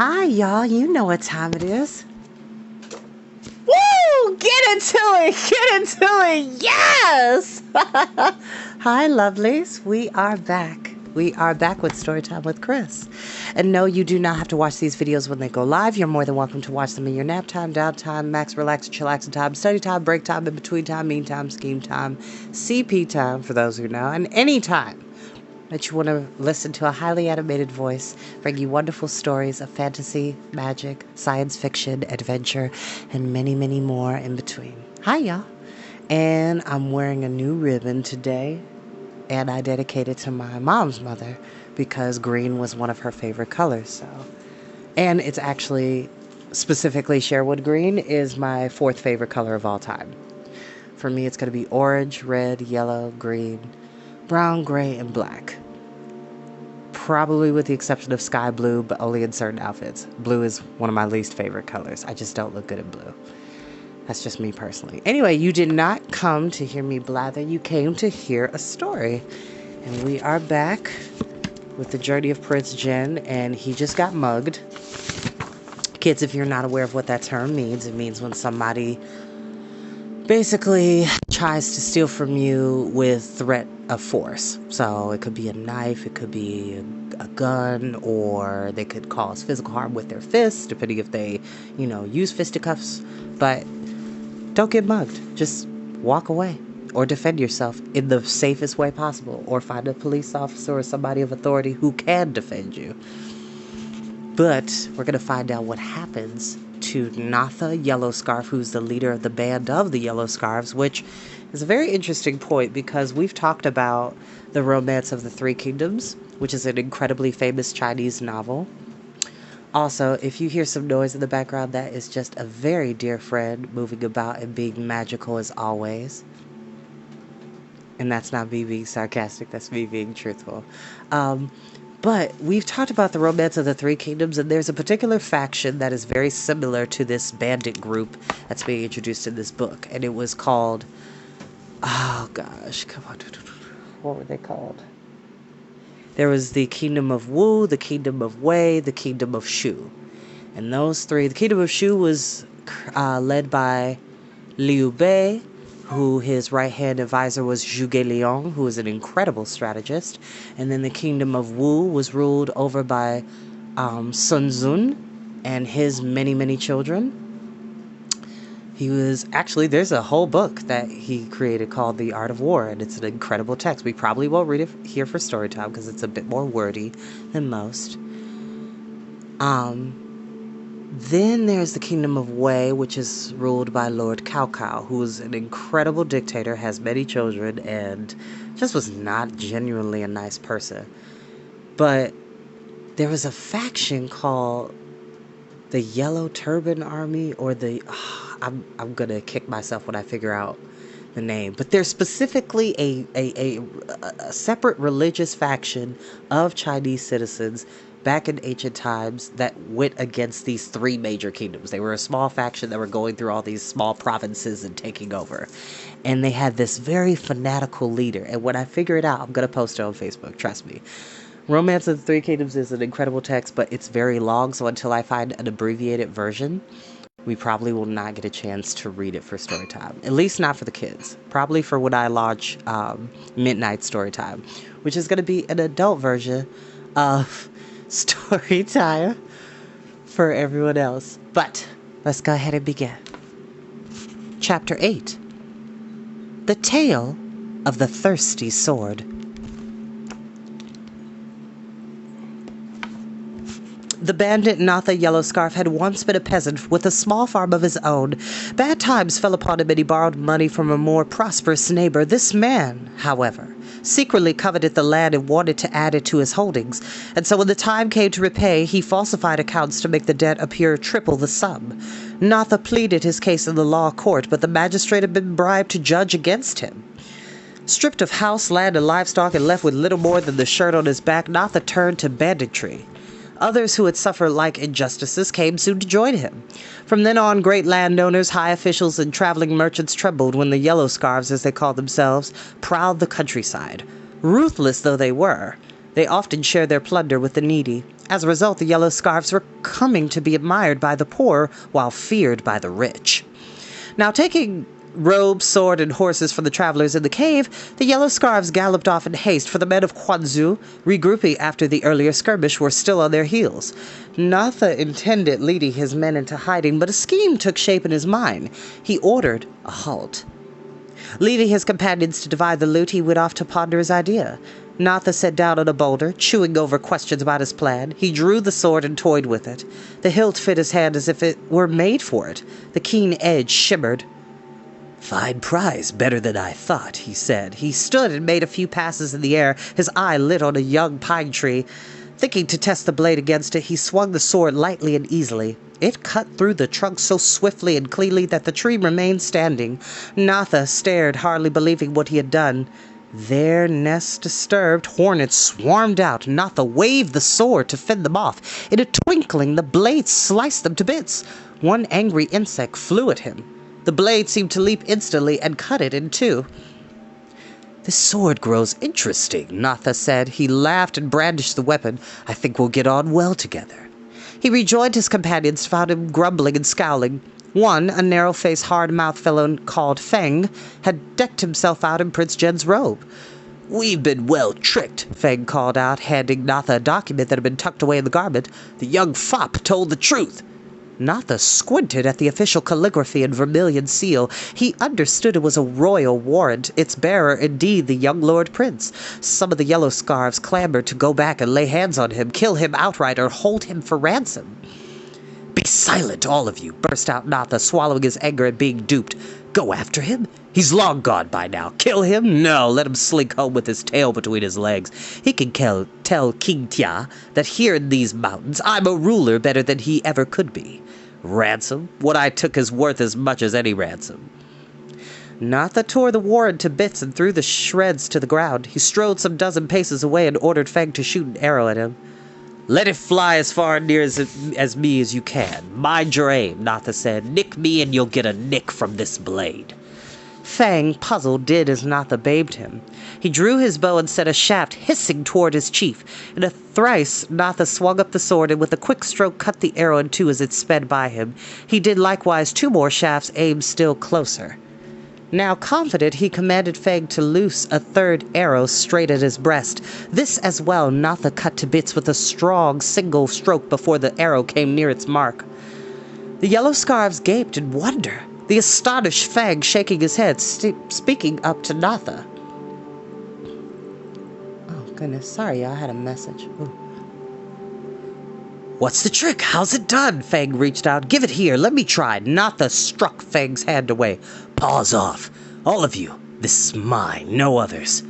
Hi, y'all. You know what time it is. Woo! Get into it! Get into it! Yes! Hi, lovelies. We are back. We are back with Storytime with Chris. And no, you do not have to watch these videos when they go live. You're more than welcome to watch them in your nap time, downtime, max relax, chillaxing time, study time, break time, in between time, mean time, scheme time, CP time, for those who know, and any time that you want to listen to a highly animated voice bring you wonderful stories of fantasy, magic, science fiction, adventure, and many, many more in between. Hi, y'all. And I'm wearing a new ribbon today, and I dedicate it to my mom's mother because green was one of her favorite colors. And it's actually, specifically Sherwood green is my fourth favorite color of all time. For me, it's going to be orange, red, yellow, green, brown, gray, and black. Probably with the exception of sky blue, but only in certain outfits. Blue is one of my least favorite colors. I just don't look good in blue. That's just me personally. Anyway, you did not come to hear me blather. You came to hear a story. And we are back with the journey of Prince Jin, and he just got mugged. Kids, if you're not aware of what that term means, it means when somebody basically tries to steal from you with threat of force. So it could be a knife, it could be a gun, or they could cause physical harm with their fists, depending if they, use fisticuffs. But don't get mugged. Just walk away or defend yourself in the safest way possible, or find a police officer or somebody of authority who can defend you. But we're going to find out what happens to Natha Yellowscarf, who's the leader of the band of the Yellow Scarves, which is a very interesting point because we've talked about The Romance of the Three Kingdoms, which is an incredibly famous Chinese novel. Also, if you hear some noise in the background, that is just a very dear friend moving about and being magical as always. And that's not me being sarcastic, that's me being truthful. But we've talked about the Romance of the Three Kingdoms, and there's a particular faction that is very similar to this bandit group that's being introduced in this book. And it was called, oh gosh, come on, what were they called? There was the Kingdom of Wu, the Kingdom of Wei, the Kingdom of Shu. And those three, the Kingdom of Shu was led by Liu Bei, who his right-hand advisor was Zhuge Liang, who was an incredible strategist. And then the Kingdom of Wu was ruled over by Sun Zun and his many, many children. He was, actually, there's a whole book that he created called The Art of War, and it's an incredible text. We probably won't read it here for story time because it's a bit more wordy than most. Then there's the Kingdom of Wei, which is ruled by Lord Cao Cao, who is an incredible dictator, has many children, and just was not genuinely a nice person. But there was a faction called the Yellow Turban Army, or the... I'm going to kick myself when I figure out the name. But there's specifically a separate religious faction of Chinese citizens back in ancient times that went against these three major kingdoms. They were a small faction that were going through all these small provinces and taking over. And they had this very fanatical leader. And when I figure it out, I'm going to post it on Facebook. Trust me. Romance of the Three Kingdoms is an incredible text, but it's very long. So until I find an abbreviated version, we probably will not get a chance to read it for story time. At least not for the kids. Probably for when I launch Midnight Storytime, which is going to be an adult version of Storytime for everyone else. But let's go ahead and begin. Chapter 8. The Tale of the Thirsty Sword. The bandit Natha Yellowscarf had once been a peasant with a small farm of his own. Bad times fell upon him and he borrowed money from a more prosperous neighbor. This man, however, secretly coveted the land and wanted to add it to his holdings. And so when the time came to repay, he falsified accounts to make the debt appear triple the sum. Natha pleaded his case in the law court, but the magistrate had been bribed to judge against him. Stripped of house, land, and livestock and left with little more than the shirt on his back, Natha turned to banditry. Others who had suffered like injustices came soon to join him. From then on, great landowners, high officials, and traveling merchants trembled when the Yellow Scarves, as they called themselves, prowled the countryside. Ruthless though they were, They often shared their plunder with the needy. As a result, the yellow scarves were coming to be admired by the poor while feared by the rich. Now, taking robe, sword, and horses from the travelers in the cave, the yellow scarves galloped off in haste, for the men of Quanzhou, regrouping after the earlier skirmish, were still on their heels. Natha intended leading his men into hiding, but a scheme took shape in his mind. He ordered a halt. Leaving his companions to divide the loot, he went off to ponder his idea. Natha sat down on a boulder, chewing over questions about his plan. He drew the sword and toyed with it. The hilt fit his hand as if it were made for it. The keen edge shimmered. "Fine prize, better than I thought," he said. He stood and made a few passes in the air, his eye lit on a young pine tree. Thinking to test the blade against it, he swung the sword lightly and easily. It cut through the trunk so swiftly and cleanly that the tree remained standing. Natha stared, hardly believing what he had done. Their nest disturbed, hornets swarmed out. Natha waved the sword to fend them off. In a twinkling, the blade sliced them to bits. One angry insect flew at him. The blade seemed to leap instantly and cut it in two. "This sword grows interesting," Natha said. He laughed and brandished the weapon. "I think we'll get on well together." He rejoined his companions, found him grumbling and scowling. One, a narrow-faced, hard-mouthed fellow called Feng, had decked himself out in Prince Jen's robe. "We've been well tricked," Feng called out, handing Natha a document that had been tucked away in the garment. "The young fop told the truth." Natha squinted at the official calligraphy and vermilion seal. He understood it was a royal warrant, its bearer indeed the young Lord Prince. Some of the yellow scarves clamored to go back and lay hands on him, kill him outright, or hold him for ransom. "Be silent, all of you," burst out Natha, swallowing his anger at being duped. "Go after him? He's long gone by now. Kill him? No, let him slink home with his tail between his legs. He can tell King Tia that here in these mountains I'm a ruler better than he ever could be. Ransom? What I took is worth as much as any ransom." Natha tore the warrant to bits and threw the shreds to the ground. He strode some dozen paces away and ordered Feng to shoot an arrow at him. "Let it fly as far and near as me as you can. Mind your aim," Natha said. "Nick me and you'll get a nick from this blade." Feng, puzzled, did as Natha bade him. He drew his bow and sent a shaft hissing toward his chief. In a thrice, Natha swung up the sword and with a quick stroke cut the arrow in two as it sped by him. He did likewise two more shafts aimed still closer. Now confident, he commanded Feng to loose a third arrow straight at his breast. This as well Natha cut to bits with a strong single stroke before the arrow came near its mark. The yellow scarves gaped in wonder, the astonished Feng shaking his head, speaking up to Natha. "Oh, goodness, sorry, I had a message." Ooh. "What's the trick? How's it done?" Feng reached out. "Give it here. Let me try." Natha struck Feng's hand away. "Paws off. All of you. This is mine, no others."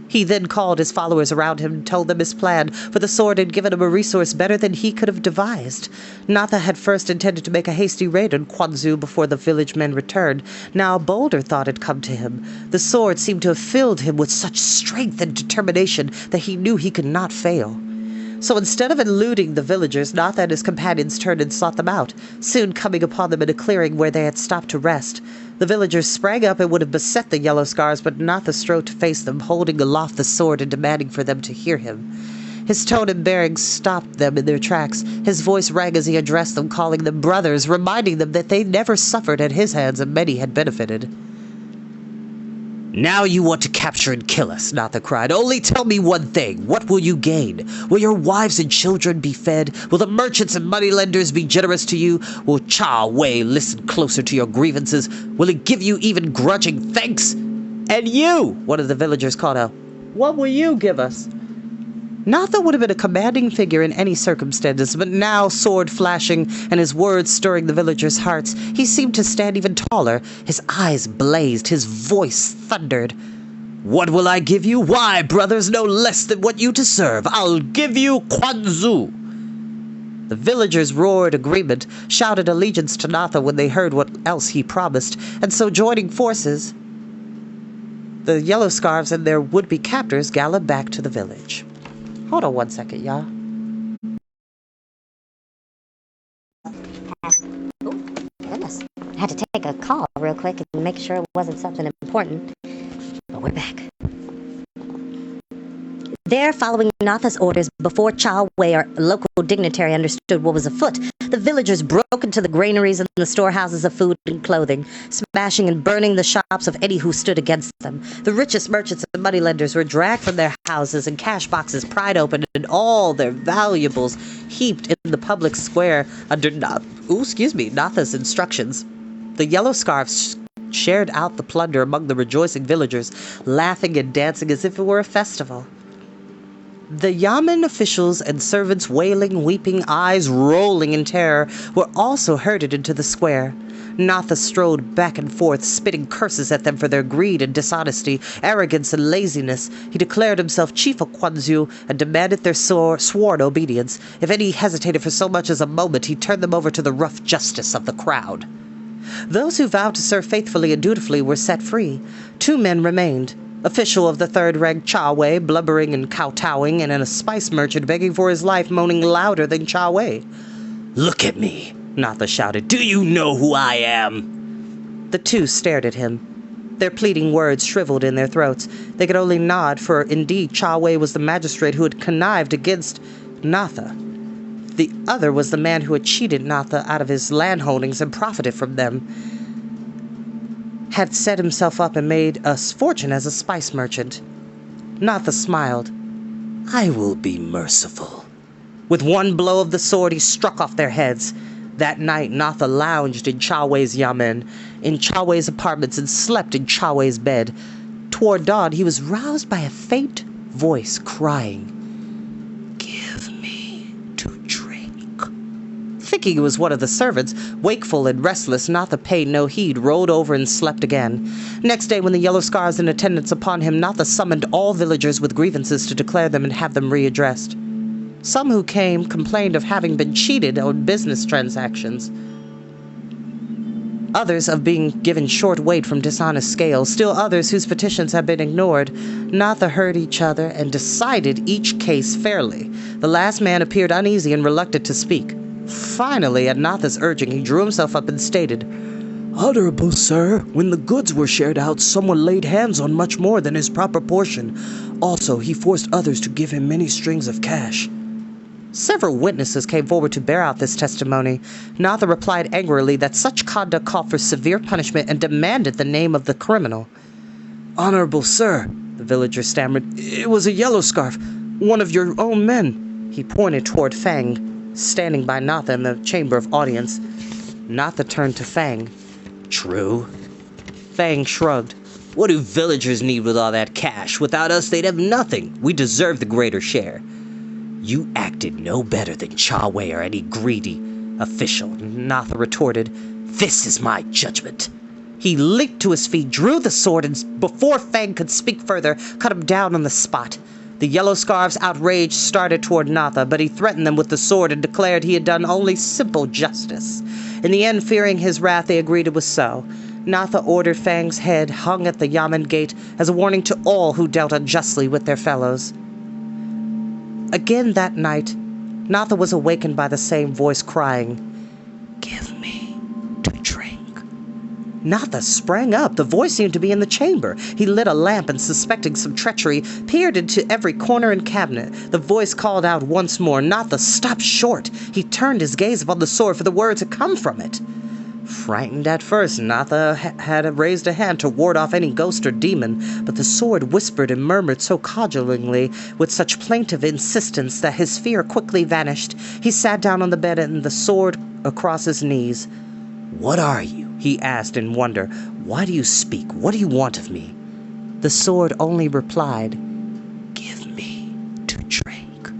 He then called his followers around him and told them his plan, for the sword had given him a resource better than he could have devised. Natha had first intended to make a hasty raid on Quanzhou before the village men returned. Now a bolder thought had come to him. The sword seemed to have filled him with such strength and determination that he knew he could not fail. So instead of eluding the villagers, Natha and his companions turned and sought them out, soon coming upon them in a clearing where they had stopped to rest. The villagers sprang up and would have beset the yellow scarves, but Natha strode to face them, holding aloft the sword and demanding for them to hear him. His tone and bearing stopped them in their tracks. His voice rang as he addressed them, calling them brothers, reminding them that they never suffered at his hands and many had benefited. "Now you want to capture and kill us," Natha cried. "Only tell me one thing. What will you gain? Will your wives and children be fed? Will the merchants and moneylenders be generous to you? Will Cha Wei listen closer to your grievances? Will he give you even grudging thanks? And you," one of the villagers called out, "what will you give us?" Natha would have been a commanding figure in any circumstances, but now, sword flashing and his words stirring the villagers' hearts, he seemed to stand even taller. His eyes blazed, his voice thundered. "What will I give you? Why, brothers, no less than what you deserve. I'll give you Quanzhou." The villagers roared agreement, shouted allegiance to Natha when they heard what else he promised, and so joining forces, the yellow scarves and their would-be captors galloped back to the village. Hold on one second, y'all. Oh, goodness. I had to take a call real quick and make sure it wasn't something important. But we're back. There, following Natha's orders, before Cha Wei or a local dignitary understood what was afoot, the villagers broke into the granaries and the storehouses of food and clothing, smashing and burning the shops of any who stood against them. The richest merchants and moneylenders were dragged from their houses and cash boxes pried open and all their valuables heaped in the public square under Natha's instructions. The yellow scarfs shared out the plunder among the rejoicing villagers, laughing and dancing as if it were a festival. The Yamen officials and servants, wailing, weeping, eyes rolling in terror, were also herded into the square. Natha strode back and forth, spitting curses at them for their greed and dishonesty, arrogance and laziness. He declared himself chief of Quanzhou and demanded their sworn obedience. If any hesitated for so much as a moment, he turned them over to the rough justice of the crowd. Those who vowed to serve faithfully and dutifully were set free. 2 men remained. Official of the third rank Cha Wei, blubbering and kowtowing, and a spice merchant begging for his life, moaning louder than Cha Wei. "Look at me," Natha shouted. "Do you know who I am?" The 2 stared at him. Their pleading words shriveled in their throats. They could only nod, for indeed Cha Wei was the magistrate who had connived against Natha. The other was the man who had cheated Natha out of his landholdings and profited from them, had set himself up and made a fortune as a spice merchant. Natha smiled. "I will be merciful." With one blow of the sword, he struck off their heads. That night, Natha lounged in Cha Wei's yamen, in Cha Wei's apartments, and slept in Cha Wei's bed. Toward dawn, he was roused by a faint voice crying, "Give me to drink." Thinking it was one of the servants, wakeful and restless, Natha paid no heed, rolled over and slept again. Next day, when the yellow scarves in attendance upon him, Natha summoned all villagers with grievances to declare them and have them readdressed. Some who came complained of having been cheated on business transactions. Others of being given short weight from dishonest scales. Still others whose petitions had been ignored. Natha heard each other and decided each case fairly. The last man appeared uneasy and reluctant to speak. Finally, at Natha's urging, he drew himself up and stated, "Honorable sir, when the goods were shared out, someone laid hands on much more than his proper portion. Also, he forced others to give him many strings of cash." Several witnesses came forward to bear out this testimony. Natha replied angrily that such conduct called for severe punishment and demanded the name of the criminal. "Honorable sir," the villager stammered, "it was a yellow scarf, one of your own men." He pointed toward Fang, standing by Natha in the chamber of audience. Natha turned to Fang. "True." Fang shrugged. "What do villagers need with all that cash? Without us, they'd have nothing. We deserve the greater share." "You acted no better than Cha Wei or any greedy official," Natha retorted. "This is my judgment." He leaped to his feet, drew the sword, and before Fang could speak further, cut him down on the spot. The yellow scarves, outraged, started toward Natha, but he threatened them with the sword and declared he had done only simple justice. In the end, fearing his wrath, they agreed it was so. Natha ordered Fang's head hung at the yamen gate as a warning to all who dealt unjustly with their fellows. Again that night, Natha was awakened by the same voice crying, "Give me to drink." Natha sprang up. The voice seemed to be in the chamber. He lit a lamp and, suspecting some treachery, peered into every corner and cabinet. The voice called out once more. Natha stopped short. He turned his gaze upon the sword, for the words had come from it. Frightened at first, Natha had raised a hand to ward off any ghost or demon, but the sword whispered and murmured so cajolingly, with such plaintive insistence, that his fear quickly vanished. He sat down on the bed and the sword across his knees. "What are you?" he asked in wonder. "Why do you speak? What do you want of me?" The sword only replied, "Give me to drink."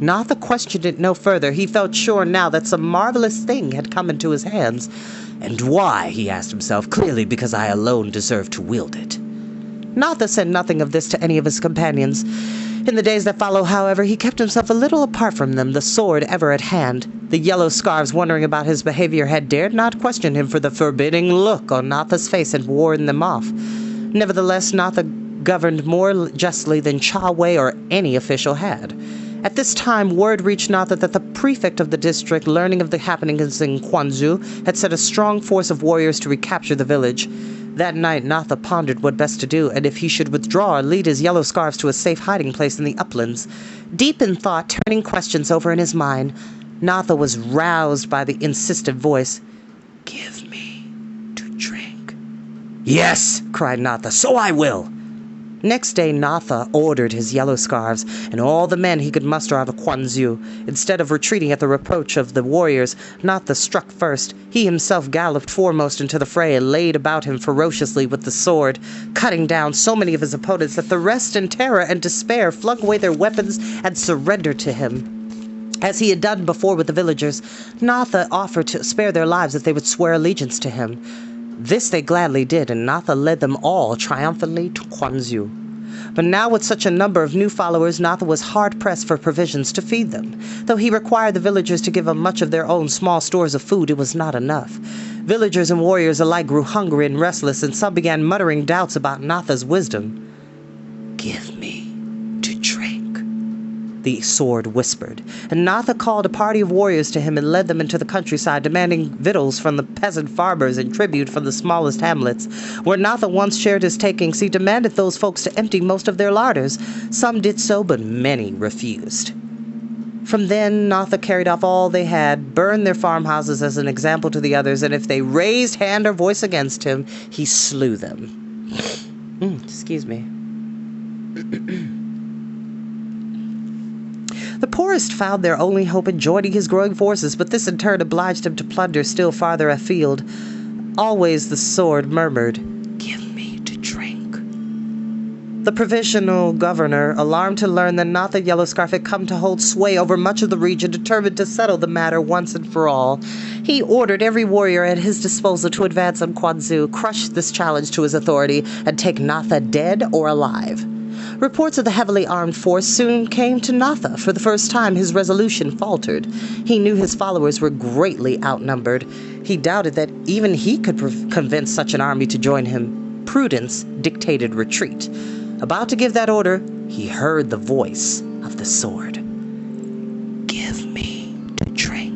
Natha questioned it no further. He felt sure now that some marvelous thing had come into his hands. "And why?" he asked himself. "Clearly because I alone deserve to wield it." Natha said nothing of this to any of his companions. In the days that followed, however, he kept himself a little apart from them, the sword ever at hand. The yellow scarves, wondering about his behavior, had dared not question him for the forbidding look on Natha's face had warned them off. Nevertheless, Natha governed more justly than Cha Wei or any official had. At this time, word reached Natha that the prefect of the district, learning of the happenings in Quanzhou, had set a strong force of warriors to recapture the village. That night, Natha pondered what best to do, and if he should withdraw or lead his yellow scarves to a safe hiding place in the uplands. Deep in thought, turning questions over in his mind, Natha was roused by the insistent voice. "Give me to drink." "Yes," cried Natha, "so I will." Next day, Natha ordered his yellow scarves and all the men he could muster out of Kwanzu. Instead of retreating at the reproach of the warriors, Natha struck first. He himself galloped foremost into the fray and laid about him ferociously with the sword, cutting down so many of his opponents that the rest in terror and despair flung away their weapons and surrendered to him. As he had done before with the villagers, Natha offered to spare their lives if they would swear allegiance to him. This they gladly did, and Natha led them all triumphantly to Kwanzu. But now with such a number of new followers, Natha was hard-pressed for provisions to feed them. Though he required the villagers to give him much of their own small stores of food, it was not enough. Villagers and warriors alike grew hungry and restless, and some began muttering doubts about Natha's wisdom. "Give me to drink," the sword whispered, and Natha called a party of warriors to him and led them into the countryside, demanding victuals from the peasant farmers and tribute from the smallest hamlets. Where Natha once shared his takings, he demanded those folks to empty most of their larders. Some did so, but many refused. From then, Natha carried off all they had, burned their farmhouses as an example to the others, and if they raised hand or voice against him, he slew them. Excuse me. The poorest found their only hope in joining his growing forces, but this in turn obliged him to plunder still farther afield. Always the sword murmured, "Give me to drink." The provisional governor, alarmed to learn that Natha Yellowscarf had come to hold sway over much of the region, determined to settle the matter once and for all. He ordered every warrior at his disposal to advance on Kwanzu, crush this challenge to his authority, and take Natha dead or alive. Reports of the heavily armed force soon came to Natha. For the first time, his resolution faltered. He knew his followers were greatly outnumbered. He doubted that even he could convince such an army to join him. Prudence dictated retreat. About to give that order, he heard the voice of the sword. "Give me to drink."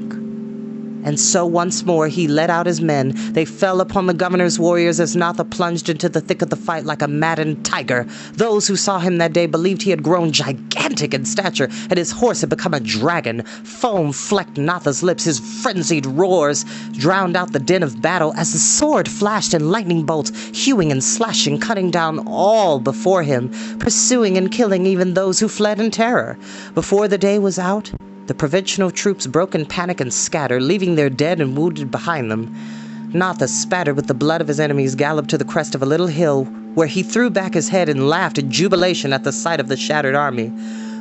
And so once more he led out his men. They fell upon the governor's warriors as Natha plunged into the thick of the fight like a maddened tiger. Those who saw him that day believed he had grown gigantic in stature, and his horse had become a dragon. Foam flecked Natha's lips. His frenzied roars drowned out the din of battle as the sword flashed in lightning bolts, hewing and slashing, cutting down all before him, pursuing and killing even those who fled in terror. Before the day was out, the provincial troops broke in panic and scattered, leaving their dead and wounded behind them. Natha, spattered with the blood of his enemies, galloped to the crest of a little hill, where he threw back his head and laughed in jubilation at the sight of the shattered army.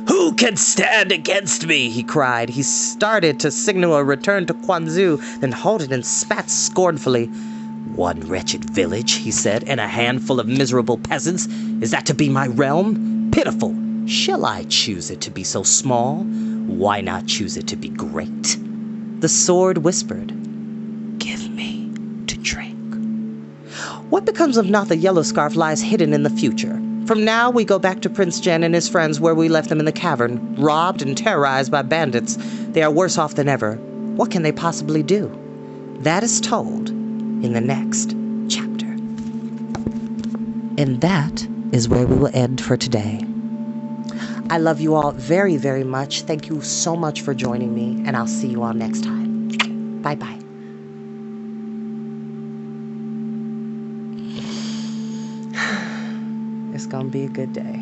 "Who can stand against me?" he cried. He started to signal a return to Kwanzu, then halted and spat scornfully. "One wretched village," he said, "and a handful of miserable peasants. Is that to be my realm? Pitiful! Shall I choose it to be so small? Why not choose it to be great?" The sword whispered, "Give me to drink." What becomes of Natha Yellowscarf lies hidden in the future. From now, we go back to Prince Jen and his friends where we left them in the cavern, robbed and terrorized by bandits. They are worse off than ever. What can they possibly do? That is told in the next chapter. And that is where we will end for today. I love you all very, very much. Thank you so much for joining me, and I'll see you all next time. Bye-bye. It's gonna be a good day.